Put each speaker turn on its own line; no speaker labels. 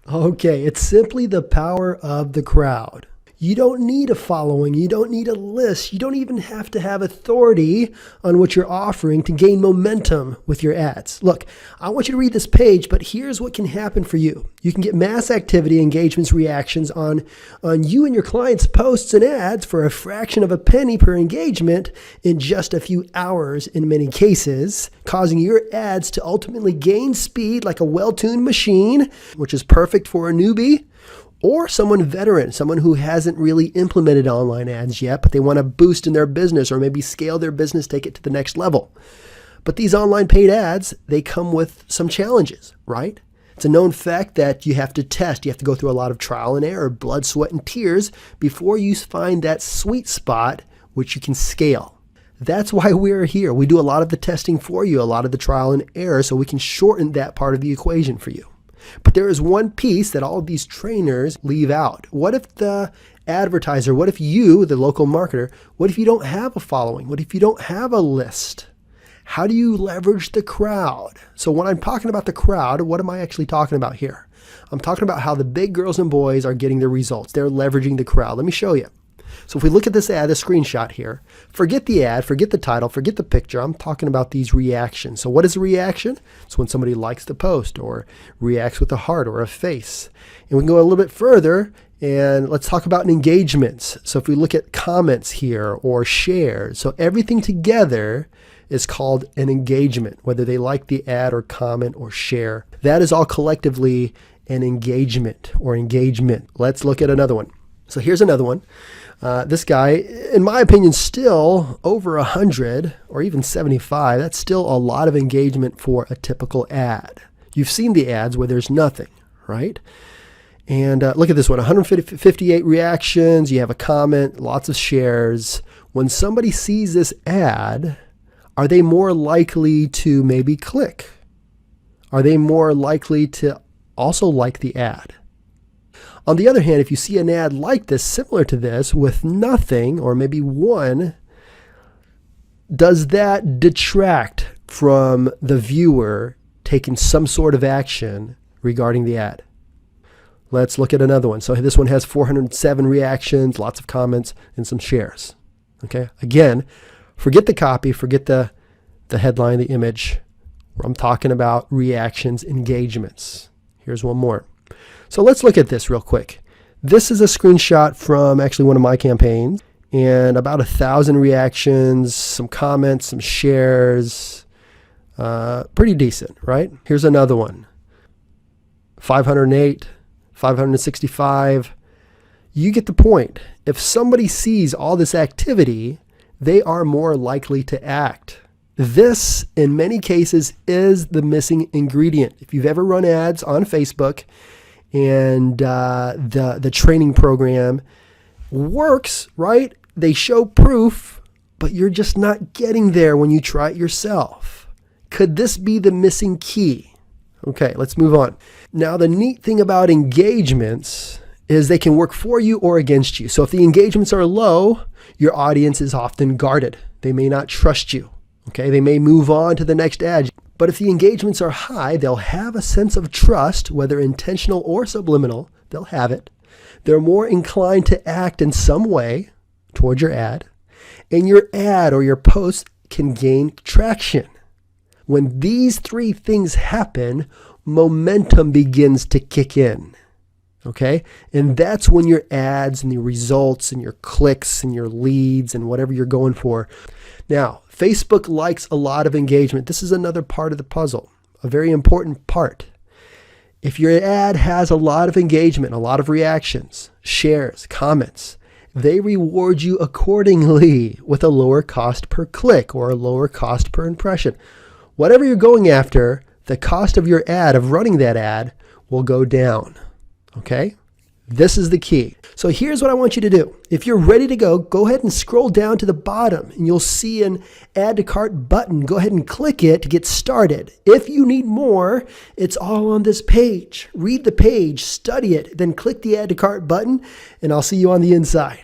Okay, it's simply the power of the crowd. You don't need a following. You don't need a list. You don't even have to have authority on what you're offering to gain momentum with your ads. Look, I want you to read this page, but here's what can happen for you. You can get mass activity, engagements, reactions on you and your clients' posts and ads for a fraction of a penny per engagement in just a few hours in many cases, causing your ads to ultimately gain speed like a well-tuned machine, which is perfect for a newbie, or someone veteran, someone who hasn't really implemented online ads yet, but they want to boost in their business or maybe scale their business, take it to the next level. But these online paid ads, they come with some challenges, right? It's a known fact that you have to test. You have to go through a lot of trial and error, blood, sweat, and tears before you find that sweet spot which you can scale. That's why we're here. We do a lot of the testing for you, a lot of the trial and error, so we can shorten that part of the equation for you. But there is one piece that all of these trainers leave out. What if the advertiser, what if you, the local marketer, what if you don't have a following? What if you don't have a list? How do you leverage the crowd? So when I'm talking about the crowd, what am I actually talking about here? I'm talking about how the big girls and boys are getting their results. They're leveraging the crowd. Let me show you. So if we look at this ad, the screenshot here, forget the ad, forget the title, forget the picture. I'm talking about these reactions. So what is a reaction? It's when somebody likes the post or reacts with a heart or a face. And we can go a little bit further and let's talk about engagements. So if we look at comments here or shares, so everything together is called an engagement, whether they like the ad or comment or share. That is all collectively an engagement or engagement. Let's look at another one. So here's another one. This guy, in my opinion, still over 100 or even 75. That's still a lot of engagement for a typical ad. You've seen the ads where there's nothing, right? And look at this one, 158 reactions. You have a comment, lots of shares. When somebody sees this ad, are they more likely to maybe click? Are they more likely to also like the ad? On the other hand, if you see an ad like this, similar to this, with nothing or maybe one, does that detract from the viewer taking some sort of action regarding the ad? Let's look at another one. So this one has 407 reactions, lots of comments, and some shares. Okay. Again, forget the copy, forget the headline, the image. I'm talking about reactions, engagements. Here's one more. So let's look at this real quick. This is a screenshot from actually one of my campaigns and about 1,000 reactions, some comments, some shares, pretty decent, right? Here's another one, 508, 565. You get the point. If somebody sees all this activity, they are more likely to act. This, in many cases, is the missing ingredient. If you've ever run ads on Facebook, and the training program works, right? They show proof, but you're just not getting there when you try it yourself. Could this be the missing key? Okay, let's move on. Now, the neat thing about engagements is they can work for you or against you. So if the engagements are low, your audience is often guarded. They may not trust you. Okay, they may move on to the next ad. But if the engagements are high, they'll have a sense of trust, whether intentional or subliminal, they'll have it. They're more inclined to act in some way toward your ad, and your ad or your post can gain traction. When these three things happen, momentum begins to kick in. Okay? And that's when your ads and your results and your clicks and your leads and whatever you're going for. Now, Facebook likes a lot of engagement. This is another part of the puzzle, a very important part. If your ad has a lot of engagement, a lot of reactions, shares, comments, they reward you accordingly with a lower cost per click or a lower cost per impression. Whatever you're going after, the cost of your ad, of running that ad, will go down. Okay? This is the key. So here's what I want you to do. If you're ready to go ahead and scroll down to the bottom and you'll see an add to cart button. Go ahead and click it to get started. If you need more, it's all on this page. Read the page, study it, then click the add to cart button, and I'll see you on the inside.